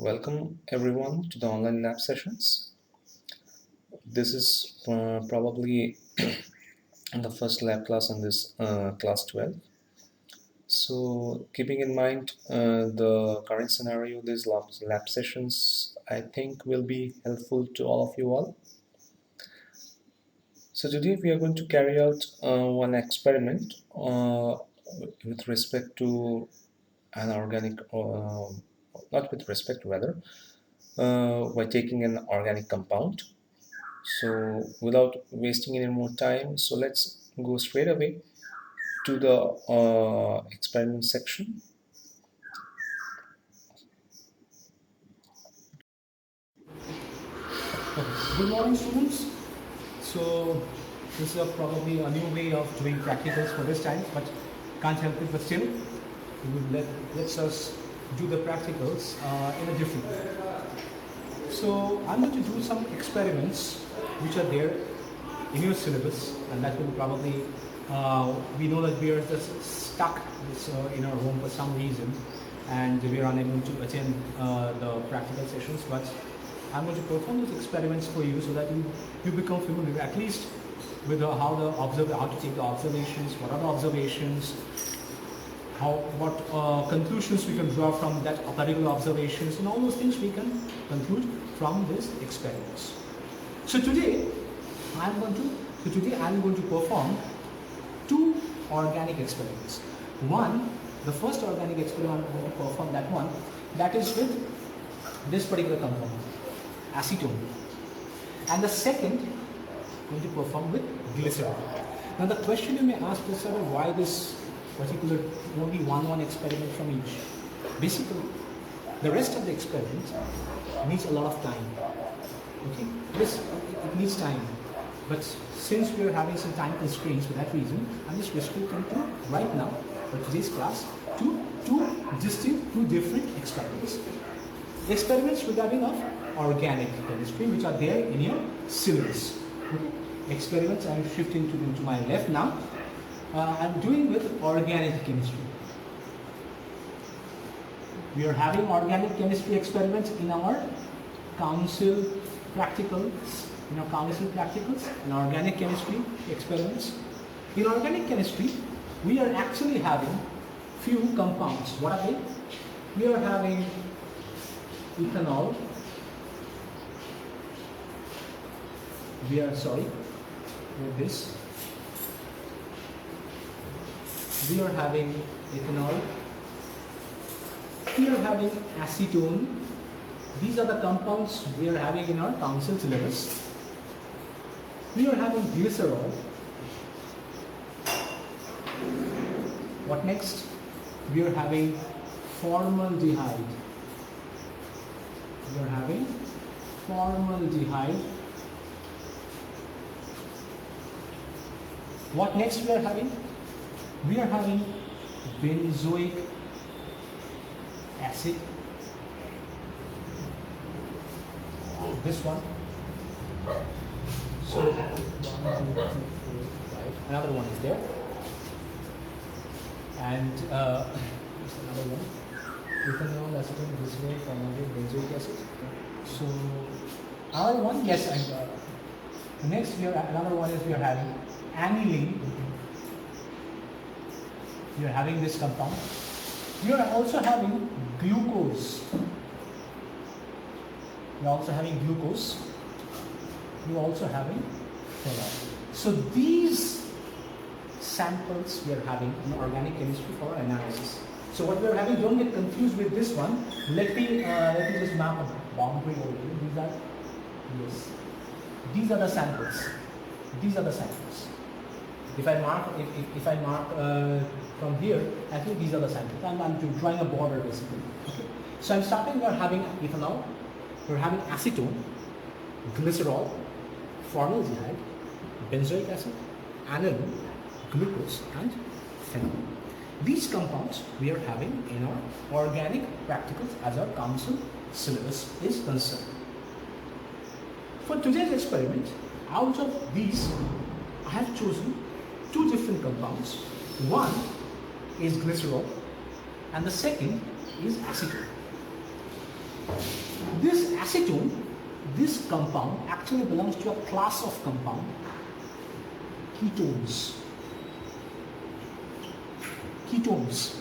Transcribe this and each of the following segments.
Welcome everyone to the online lab sessions. This is probably the first lab class in this class 12. So keeping in mind the current scenario, these lab sessions I think will be helpful to all of you all. So today we are going to carry out one experiment with respect to an organic, not with respect rather, by taking an organic compound. So without wasting any more time, so let's go straight away to the experiment section. Good morning, students. So this is probably a new way of doing practicals for this time, but can't help it. But still, let's us do the practicals in a different way. So I'm going to do some experiments which are there in your syllabus, and that will probably we know that we are just stuck in our home for some reason, and we are unable to attend the practical sessions, but I'm going to perform those experiments for you so that you become familiar at least with how to take the observations, what are the observations, what conclusions we can draw from that particular observations, and all those things we can conclude from these experiments. So today I'm going to perform two organic experiments. The first organic experiment I'm going to perform, that is with this particular compound, acetone, and the second I'm going to perform with glycerol. Now the question you may ask is, why this particular only one experiment from each? Basically, the rest of the experiment needs a lot of time. Okay, it needs time, but since we are having some time constraints for that reason, I'm just restricting to right now for today's class to two different experiments. Experiments regarding of organic chemistry, which are there in your syllabus. Okay. Experiments I'm shifting to my left now. I'm doing with organic chemistry. We are having organic chemistry experiments in our council practicals, in organic chemistry experiments. In organic chemistry, we are actually having few compounds. What are they? We are having ethanol. With this. We are having ethanol. We are having acetone. These are the compounds we are having in our council syllabus. We are having glycerol. What next? We are having formaldehyde. What next we are having? We are having benzoic acid. This one. So 1, 2, 3, 4, 5. Another one is there. And there's another one. Ethanol, acetone, glycerol, formaldehyde, benzoic acid. So another one, yes. And next another one is we are having aniline. We are having this compound. We are also having glucose. We are also having phenol. So these samples we are having in organic chemistry for analysis. So what we are having, don't get confused with this one. Let me just map a boundary over here. These are the samples. If I mark from here, I think these are the samples. I'm drawing a border basically. Okay. So I'm starting. We are having ethanol. We're having acetone, glycerol, formaldehyde, benzoic acid, aniline, glucose, and phenol. These compounds we are having in our organic practicals as our council syllabus is concerned. For today's experiment, out of these, I have chosen two different compounds. One is glycerol and the second is acetone. acetone, this compound actually belongs to a class of compound, ketones. Ketones.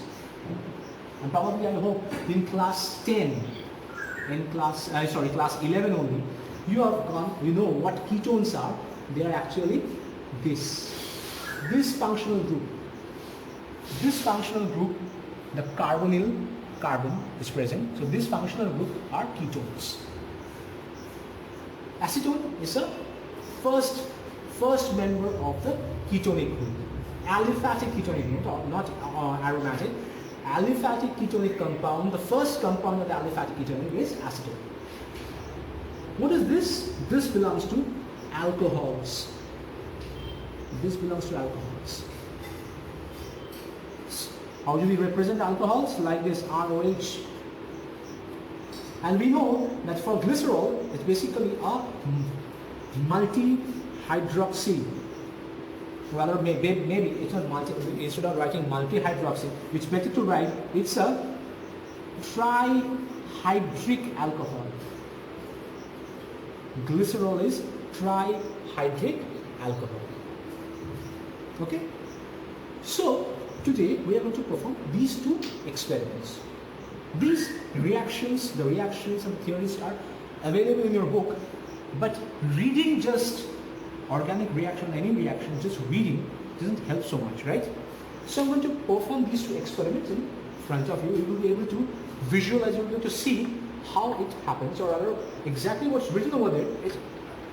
And probably I hope in class 10, in class 11 only, you know what ketones are. They are actually this functional group. This functional group, the carbonyl carbon is present. So this functional group are ketones. Acetone is a first member of the ketonic group. Aliphatic ketonic group, not aromatic. Aliphatic ketonic compound, the first compound of the aliphatic ketonic is acetone. What is this? This belongs to alcohols. This belongs to alcohols. How do we represent alcohols? Like this, ROH. And we know that for glycerol, it's basically a multi-hydroxy. Rather, maybe it's not multi, instead of writing multi-hydroxy, it's better to write, it's a trihydric alcohol. Glycerol is trihydric alcohol. Okay? So, today we are going to perform these two experiments. These reactions, the reactions and theories are available in your book, but reading just organic reaction, any reaction, just reading doesn't help so much, right? So I'm going to perform these two experiments in front of you. You will be able to visualize, you'll be able to see how it happens, or rather exactly what's written over there.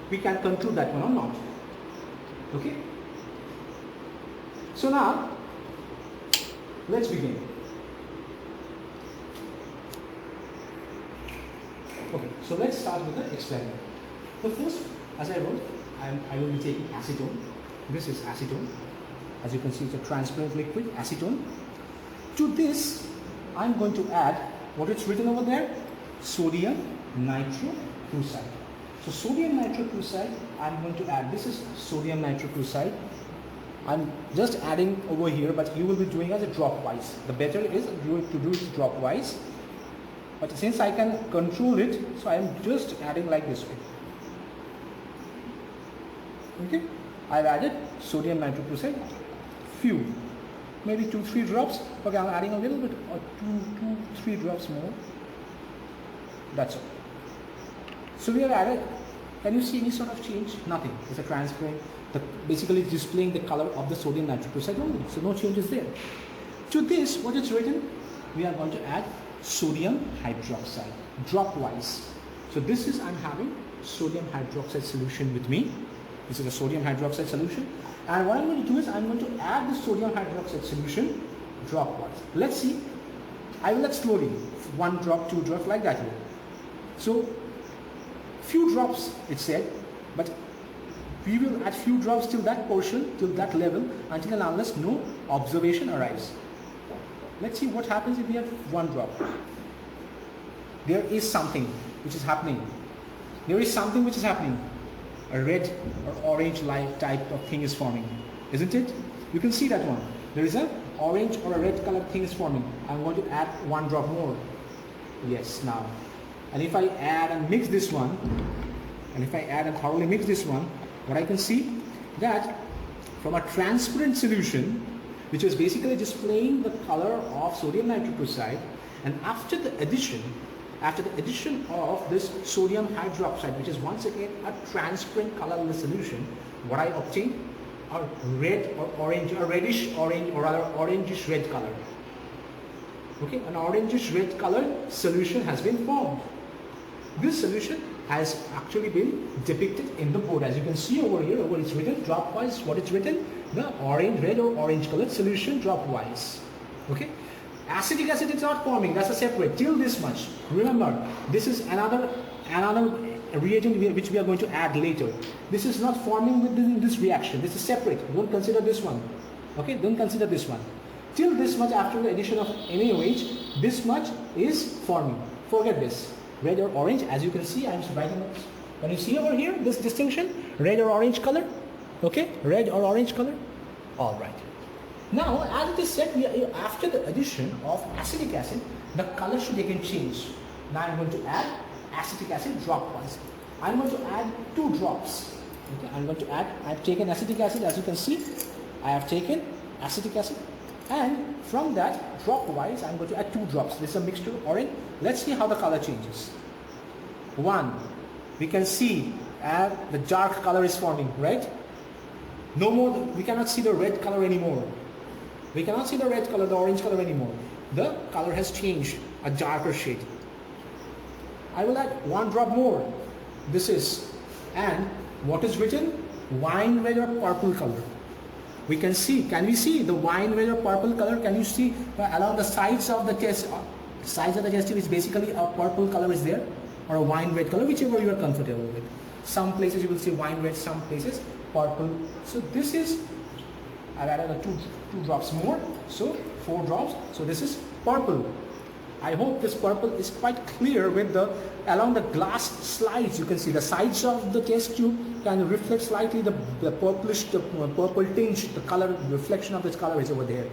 We can conclude that one or not. Okay? So now, let's begin. Okay, so let's start with the experiment. The first, as I wrote, I will be taking acetone. This is acetone. As you can see, it's a transparent liquid, acetone. To this, I'm going to add what is written over there, sodium nitroprusside. So sodium nitroprusside, I'm going to add, this is sodium nitroprusside. I'm just adding over here, but you will be doing as a drop-wise. The better is to do it drop-wise. But since I can control it, so I am just adding like this way. Okay, I've added sodium nitroprusside, few, maybe 2-3 drops. Okay, I'm adding a little bit, or 2-3 drops more. That's all. So we have added. Can you see any sort of change? Nothing. It's a transparent. Basically displaying the color of the sodium nitroprusside only. So no changes there. To this, what is written? We are going to add sodium hydroxide, drop-wise. So this is, I'm having sodium hydroxide solution with me. This is a sodium hydroxide solution. And what I'm going to do is, I'm going to add the sodium hydroxide solution drop-wise. Let's see. I will add slowly. 1 drop, 2 drops, like that here. So, few drops, it said, but we will add few drops till that portion, till that level, until and unless no observation arrives. Let's see what happens if we have 1 drop. There is something which is happening. There is something which is happening. A red or orange light type of thing is forming, isn't it? You can see that one. There is a orange or a red color thing is forming. I'm going to add 1 drop more. Yes, now. And if I add and mix this one, and if I add and thoroughly mix this one, what I can see that from a transparent solution, which is basically displaying the color of sodium nitroprusside, and after the addition of this sodium hydroxide, which is once again a transparent colorless solution, what I obtain a red or orange, a reddish orange, or rather orangish red color. Okay, an orangish red color solution has been formed. This solution has actually been depicted in the board. As you can see over here, over it's written drop-wise. What it's written? The orange, red or orange colored solution drop-wise. Okay. Acetic acid is not forming. That's a separate. Till this much. Remember, this is another reagent which we are going to add later. This is not forming within this reaction. This is separate. Don't consider this one. Okay. Don't consider this one. Till this much, after the addition of NaOH, this much is forming. Forget this. Red or orange, as you can see, I'm writing it. Can you see over here this distinction? Red or orange color? Okay, red or orange color? Alright. Now, as it is said, after the addition of acetic acid, the color should again change. Now I'm going to add acetic acid dropwise. I'm going to add 2 drops. Okay, I'm going to add, I've taken acetic acid, as you can see, I have taken acetic acid, and from that dropwise I'm going to add 2 drops. This is a mixture of orange. Let's see how the color changes. 1, we can see the dark color is forming, right? No more, we cannot see the red color anymore. We cannot see the red color, the orange color anymore. The color has changed, a darker shade. I will add 1 drop more. This is, and what is written? Wine red or purple color. We can see, can we see the wine red or purple color? Can you see along the sides of the test, sides of the test tube is basically a purple color is there, or a wine red color, whichever you are comfortable with. Some places you will see wine red, some places purple. So this is, I've added a two drops more, so 4 drops. So this is purple. I hope this purple is quite clear with the, along the glass slides you can see the sides of the test tube can reflect slightly the purplish, the purple tinge, the color, reflection of this color is over there.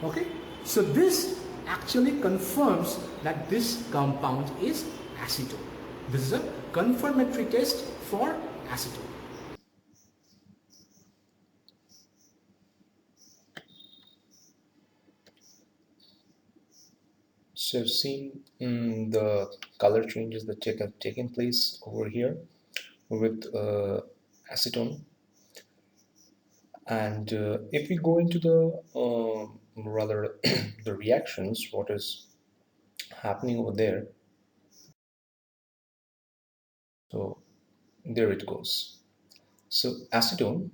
Okay, so this actually confirms that this compound is acetone. This is a confirmatory test for acetone. So seeing the color changes that have taken place over here with acetone, and if we go into the rather the reactions, what is happening over there? So there it goes. So acetone,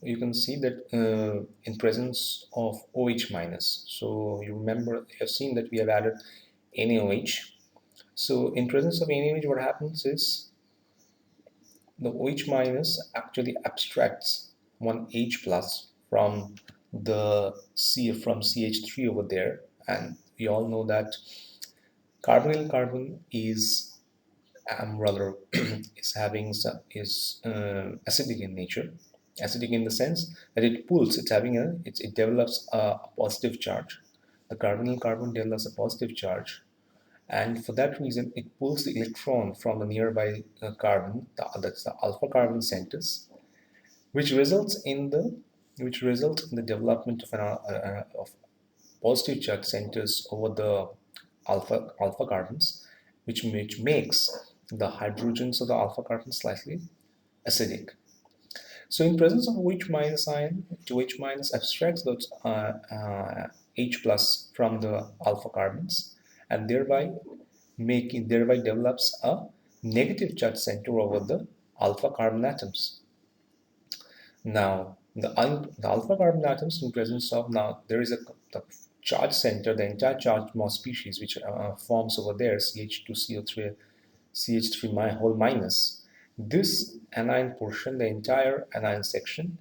you can see that in presence of OH minus. So you remember, you have seen that we have added NaOH. So in presence of NaOH, what happens is the OH minus actually abstracts one H plus from the from CH3 over there, and we all know that carbonyl carbon is rather is having is acidic in nature. Acidic in the sense that it pulls, it's having it develops a positive charge. The carbonyl carbon develops a positive charge, and for that reason it pulls the electron from the nearby carbon, that's the alpha carbon centers, which results in the development of of positive charge centers over the alpha carbons, which makes the hydrogens of the alpha carbon slightly acidic. So in presence of OH minus ion, OH minus abstracts those H plus from the alpha carbons, and thereby develops a negative charge center over the alpha carbon atoms. Now the alpha carbon atoms in presence of, now there is the charge center, the entire charged Morse species which forms over there, CH2CO3 CH3 whole minus. This anion portion, the entire anion section,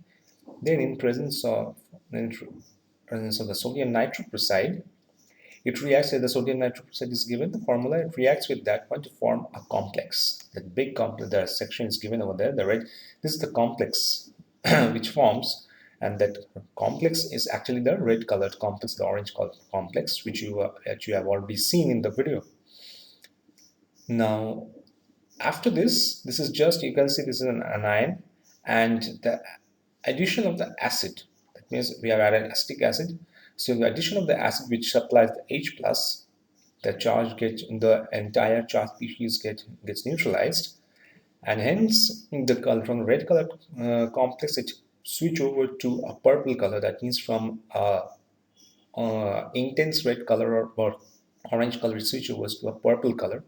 then in presence of the sodium nitroprusside, it reacts with the sodium nitroprusside is given the formula. It reacts with that one to form a complex. That big complex, the section is given over there. The red. This is the complex which forms, and that complex is actually the red colored complex, the orange colored complex, which you have already seen in the video. Now, after this is just, you can see this is an anion, and the addition of the acid, that means we have added acetic acid. So the addition of the acid which supplies the H plus, the charge gets, the entire charge species gets neutralized, and hence the color from red color complex it switch over to a purple color. That means from intense red color or orange color it switch over to a purple color,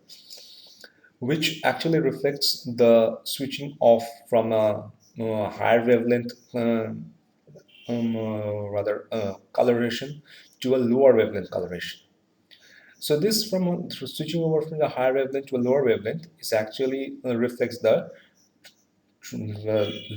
which actually reflects the switching off from a higher wavelength coloration to a lower wavelength coloration. So this from switching over from the higher wavelength to a lower wavelength is actually reflects the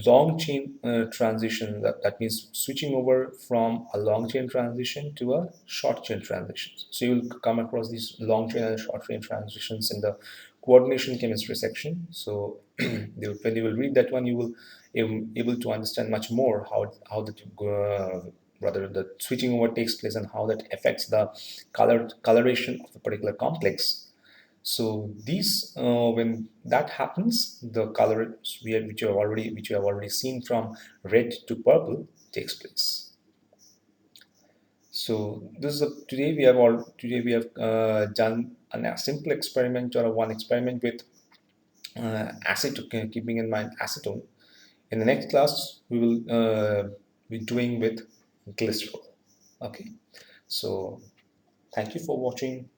long chain transition. That means switching over from a long chain transition to a short chain transition. So you will come across these long chain and short chain transitions in the coordination chemistry section. So when you will read that one, you will able to understand much more how the rather the switching over takes place and how that affects the coloration of the particular complex. So these, when that happens, the color which you have already seen from red to purple takes place. So this is today we have done a simple experiment or a one experiment with keeping in mind acetone. In the next class, we will be doing with glycerol. Okay, so thank you for watching.